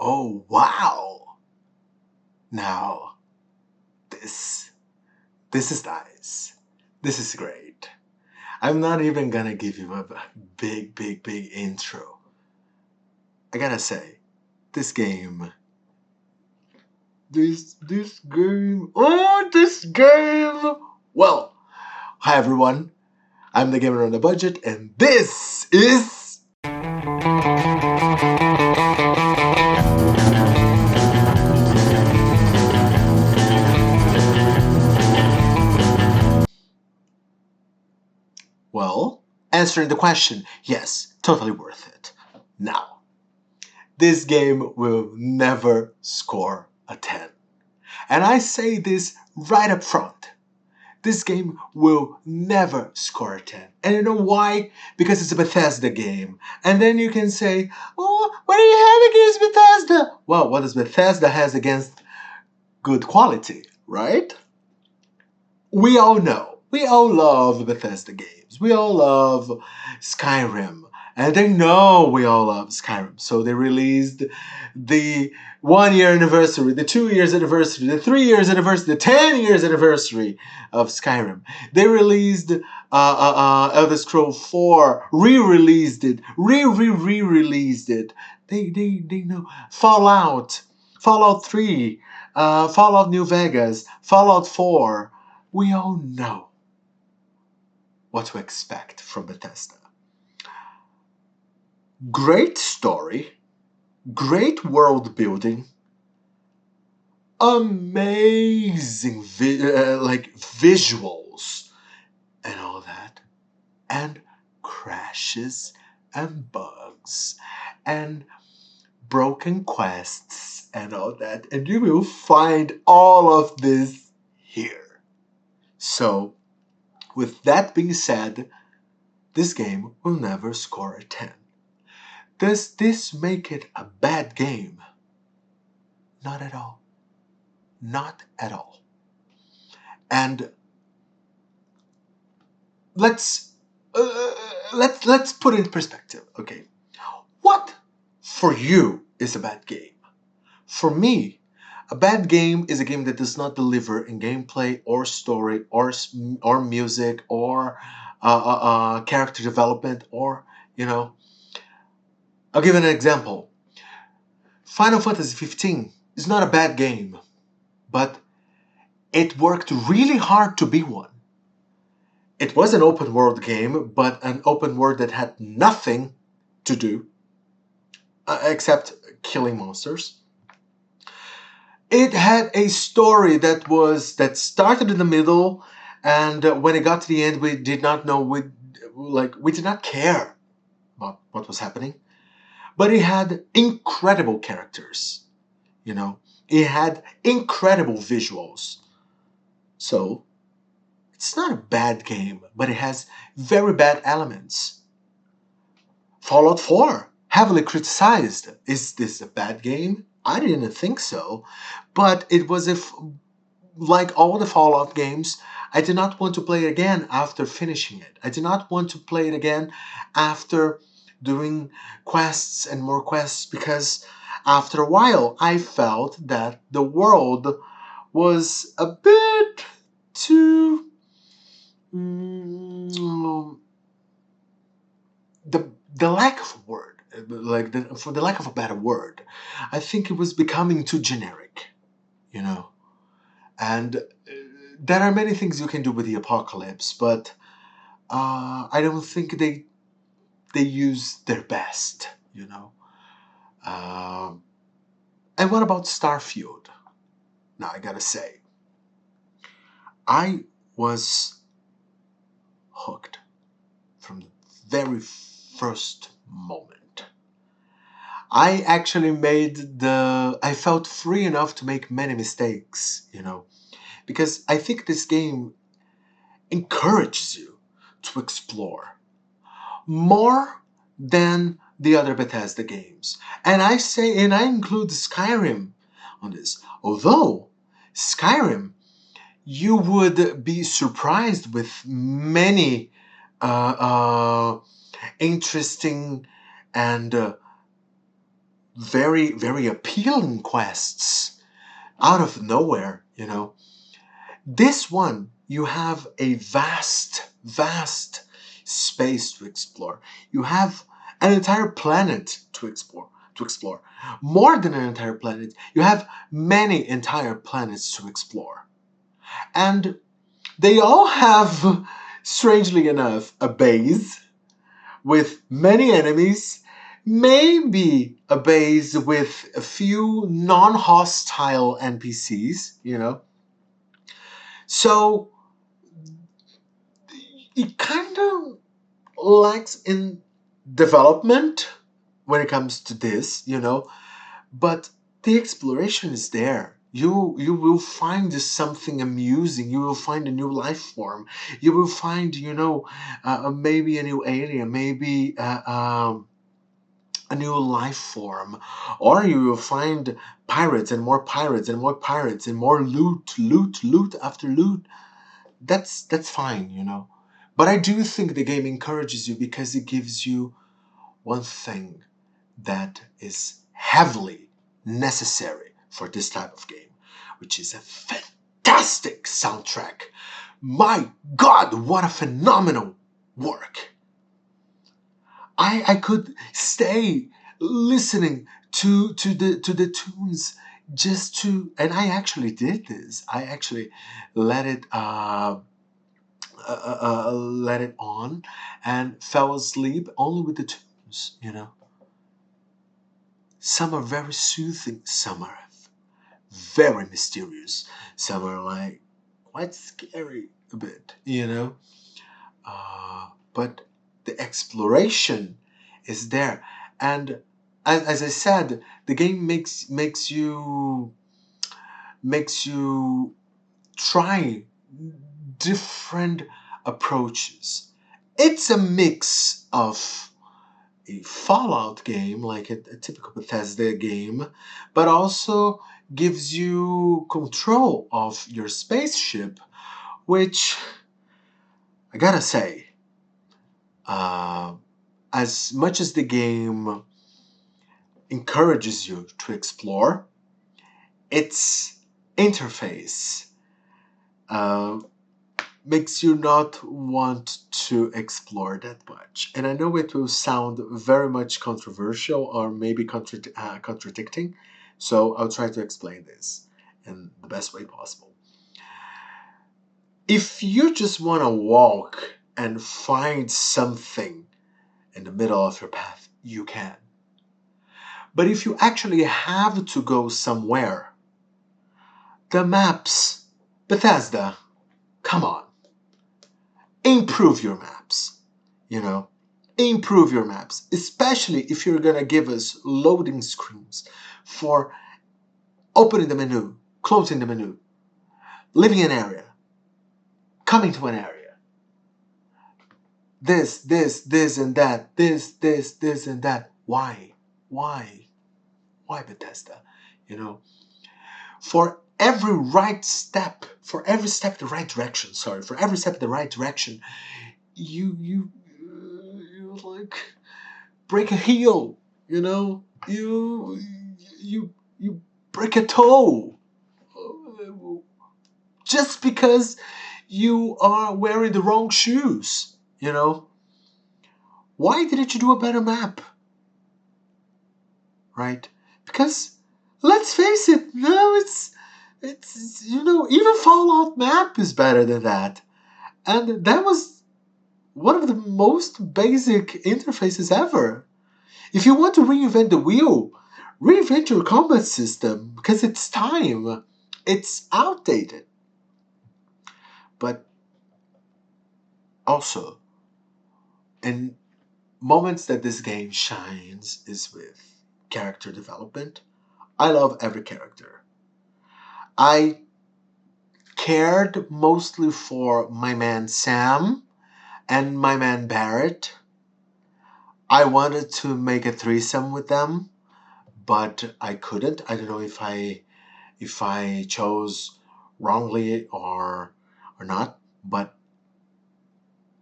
Oh, wow. Now, this is nice. This is great. I'm not even gonna give you a big intro. I gotta say, this game, well, hi everyone, I'm the Gamer on a Budget, and this is... Well, answering the question, yes, totally worth it. Now, this game will never score a 10. And I say this right up front. This game will never score a 10. And you know why? Because it's a Bethesda game. And then you can say, oh, what do you have against Bethesda? Well, what does Bethesda has against good quality, right? We all know. We all love Bethesda games. We all love Skyrim. And they know we all love Skyrim. So they released the 1 year anniversary, the 2 years anniversary, the 3 years anniversary, the 10 years anniversary of Skyrim. They released Elder Scrolls 4, re-released it, re-released it. They know. Fallout 3, Fallout New Vegas, Fallout 4. We all know what to expect from Bethesda. Great story, great world building, amazing visuals and all that, and crashes and bugs and broken quests and all that, and you will find all of this here. So, with that being said, this game will never score a 10. Does this make it a bad game? Not at all. Not at all. And let's put it in perspective. Okay, what for you is a bad game? For me, a bad game is a game that does not deliver in gameplay or story or music or character development or, I'll give an example. Final Fantasy 15 is not a bad game, but it worked really hard to be one. It was an open world game, but an open world that had nothing to do except killing monsters. It had a story that started in the middle, and when it got to the end, we did not know, we did not care about what was happening. But it had incredible characters, It had incredible visuals. So, it's not a bad game, but it has very bad elements. Fallout 4, heavily criticized. Is this a bad game? I didn't think so. But it was like all the Fallout games, I did not want to play it again after finishing it. I did not want to play it again after doing quests and more quests, because after a while I felt that the world was a bit too the lack of a word, for the lack of a better word, I think it was becoming too generic, and there are many things you can do with the apocalypse, but I don't think they use their best, And what about Starfield? Now, I gotta say, I was hooked from the very first moment. I actually I felt free enough to make many mistakes, because I think this game encourages you to explore more than the other Bethesda games. And I include Skyrim on this. Although Skyrim, you would be surprised with many interesting and very, very appealing quests out of nowhere, you know. This one, you have a vast, vast space to explore. You have an entire planet to explore. More than an entire planet, you have many entire planets to explore. And they all have, strangely enough, a base with many enemies, maybe a base with a few non-hostile NPCs, you know. So it kind of lacks in development when it comes to this, you know, but the exploration is there. You will find something amusing. You will find a new life form. You will find, you know, maybe a new alien, maybe a new life form, or you will find pirates and more pirates and more pirates and more loot after loot. That's fine, you know. But I do think the game encourages you because it gives you one thing that is heavily necessary for this type of game, which is a fantastic soundtrack. My God, what a phenomenal work! I could stay listening to the tunes just to, and I actually did this. I actually let it let it on and fell asleep only with the tunes, you know. Some are very soothing, some are very mysterious, some are like quite scary a bit, you know. But the exploration is there, and as I said, the game makes you try different approaches. It's a mix of a Fallout game, like a typical Bethesda game, but also gives you control of your spaceship, which I gotta say, as much as the game encourages you to explore, its interface uh, makes you not want to explore that much. And I know it will sound very much controversial or maybe contradicting, so I'll try to explain this in the best way possible. If you just want to walk and find something in the middle of your path, you can. But if you actually have to go somewhere, the maps, Bethesda, come on. Improve your maps, you know. Improve your maps, especially if you're gonna give us loading screens for opening the menu, closing the menu, leaving an area, coming to an area. This and that, this and that. Why? Why Bethesda? You know, for every step in the right direction, for every step in the right direction, you like break a heel, you know, you break a toe just because you are wearing the wrong shoes, you know. Why didn't you do a better map? Right? Because let's face it, no, it's you know, even Fallout map is better than that. And that was one of the most basic interfaces ever. If you want to reinvent the wheel, reinvent your combat system because it's time. It's outdated. But also, in moments that this game shines is with character development. I love every character. I cared mostly for my man Sam and my man Barrett. I wanted to make a threesome with them, but I couldn't. I don't know if I chose wrongly or not, but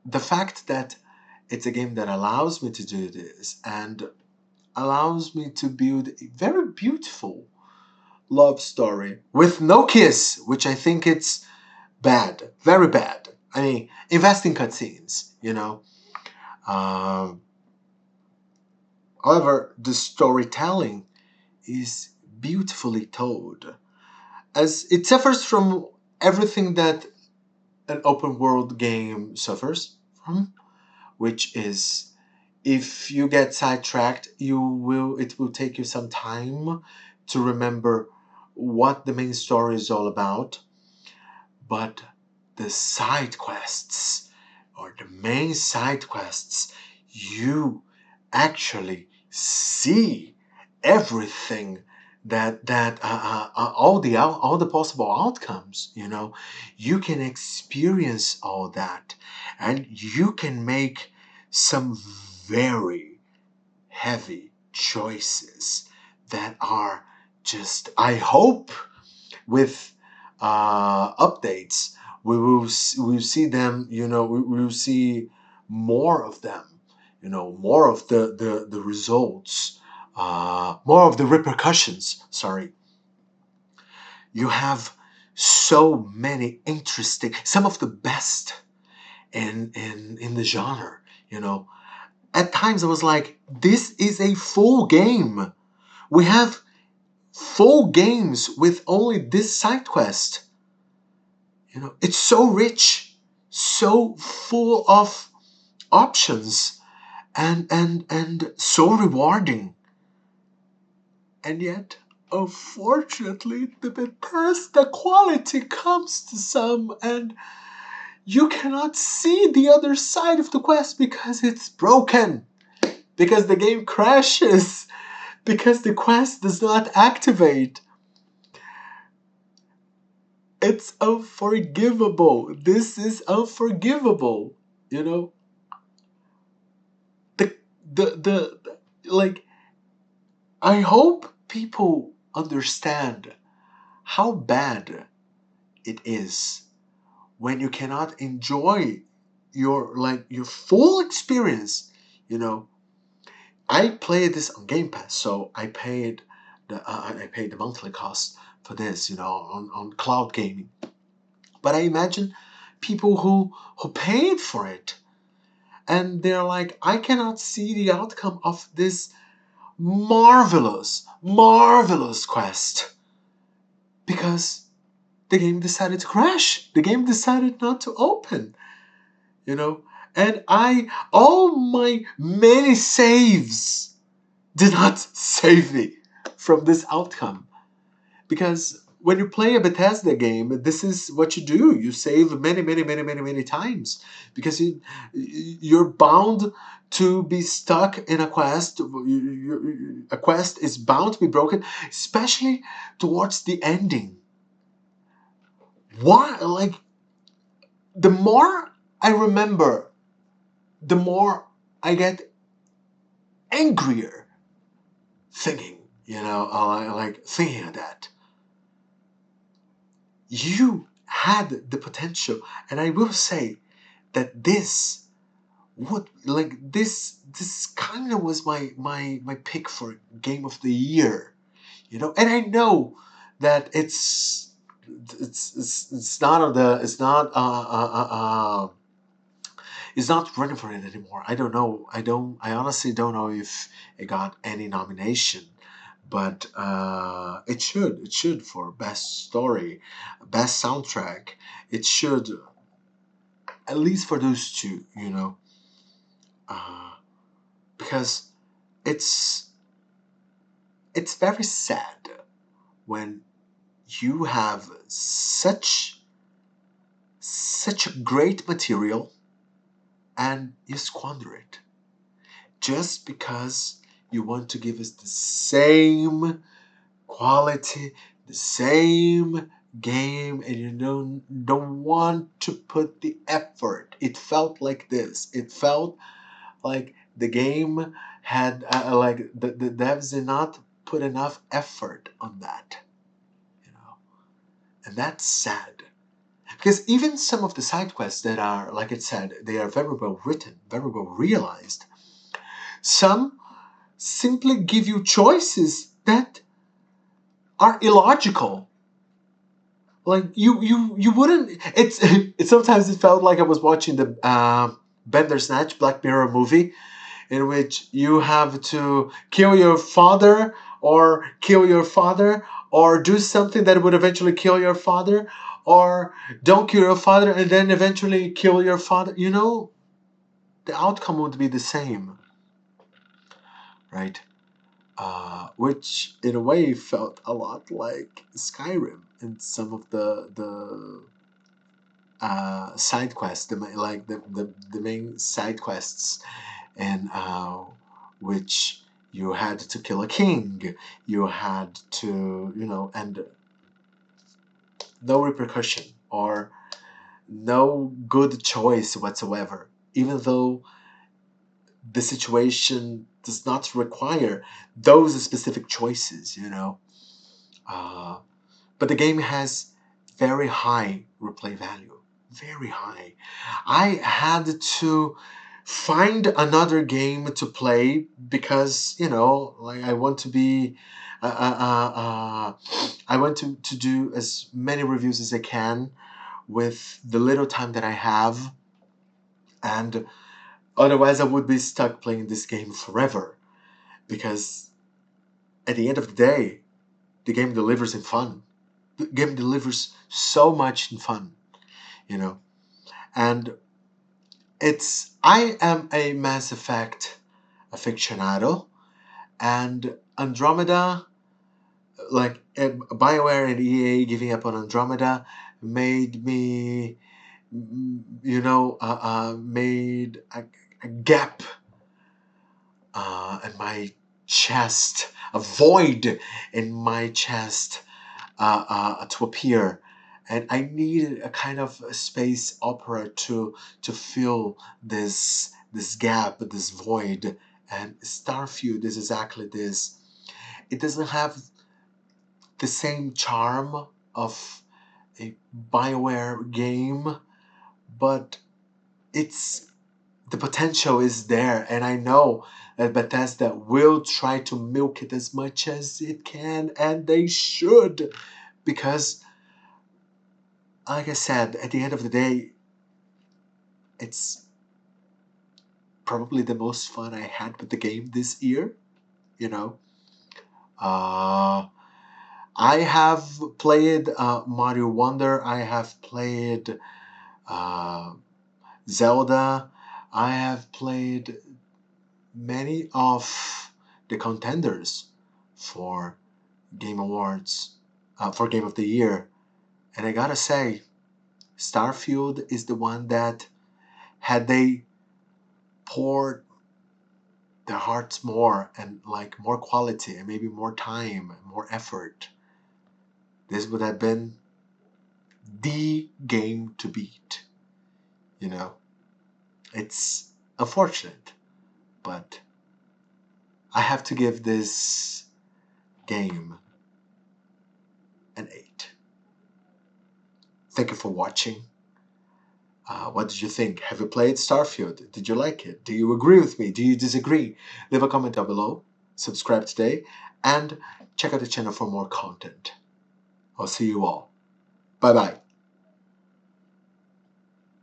the fact that it's a game that allows me to do this, and allows me to build a very beautiful love story with no kiss, which I think it's bad, very bad. I mean, invest in cutscenes, you know. Um, However, the storytelling is beautifully told, as it suffers from everything that an open world game suffers from, which is if you get sidetracked, it will take you some time to remember what the main story is all about. But the side quests, or the main side quests, you actually see everything that all the possible outcomes. You can experience all that, and you can make some very heavy choices that are just, I hope, with updates, we'll see them. We'll see more of them. More of the results, more of the repercussions. Sorry, you have so many interesting, some of the best in the genre. At times I was like, this is a full game. We have full games with only this side quest. It's so rich, so full of options, and so rewarding. And yet, unfortunately, the Bethesda quality comes to some, and you cannot see the other side of the quest because it's broken, because the game crashes, because the quest does not activate. It's unforgivable. This is unforgivable. You know, the like, I hope people understand how bad it is when you cannot enjoy your full experience. I played this on Game Pass, so I paid the monthly cost for this, on cloud gaming. But I imagine people who paid for it, and they're like, I cannot see the outcome of this marvelous, marvelous quest because the game decided to crash. The game decided not to open, you know. And all my many saves did not save me from this outcome. Because when you play a Bethesda game, this is what you do. You save many, many, many, many, many times because you're bound to be stuck in a quest. A quest is bound to be broken, especially towards the ending. Why? Like, the more I remember, the more I get angrier thinking, like thinking of that. You had the potential, and I will say that this kind of was my pick for game of the year, and I know that it's not on the it's not running for it anymore. I don't know. I honestly don't know if it got any nomination, but it should. It should for best story, best soundtrack. It should, at least for those two. Uh, because it's very sad when you have such a great material and you squander it just because you want to give us the same quality, the same game, and you don't want to put the effort. It felt like this. It felt like the game had like the devs did not put enough effort on that, and that's sad. Because even some of the side quests that are, like it said, they are very well written, very well realized. Some simply give you choices that are illogical. Like you wouldn't. It sometimes it felt like I was watching the Bandersnatch Black Mirror movie, in which you have to kill your father or do something that would eventually kill your father, or don't kill your father and then eventually kill your father. You know, the outcome would be the same, right? Which in a way felt a lot like Skyrim in some of the side quests, the main side quests, and which you had to kill a king, you had to, and no repercussion or no good choice whatsoever, even though the situation does not require those specific choices, Uh, but the game has very high replay value, very high. I had to find another game to play because like I want to be, I want to do as many reviews as I can with the little time that I have, and otherwise I would be stuck playing this game forever because at the end of the day, the game delivers in fun. The game delivers so much in fun, you know. And I am a Mass Effect aficionado, and Andromeda, like BioWare and EA giving up on Andromeda, made me, made a gap in my chest, a void in my chest to appear, and I needed a kind of a space opera to fill this gap, this void. And Starfield is exactly this. It doesn't have the same charm of a BioWare game, but it's the potential is there, and I know that Bethesda will try to milk it as much as it can, and they should, because like I said, at the end of the day, it's probably the most fun I had with the game this year. You know, uh, I have played Mario Wonder. I have played uh, Zelda. I have played many of the contenders for Game Awards, for Game of the Year, and I gotta say, Starfield is the one that, had they poured their hearts more and like more quality and maybe more time, more effort, this would have been the game to beat. You know, it's unfortunate, but I have to give this game an 8. Thank you for watching. What did you think? Have you played Starfield? Did you like it? Do you agree with me? Do you disagree? Leave a comment down below. Subscribe today and check out the channel for more content. I'll see you all. Bye bye.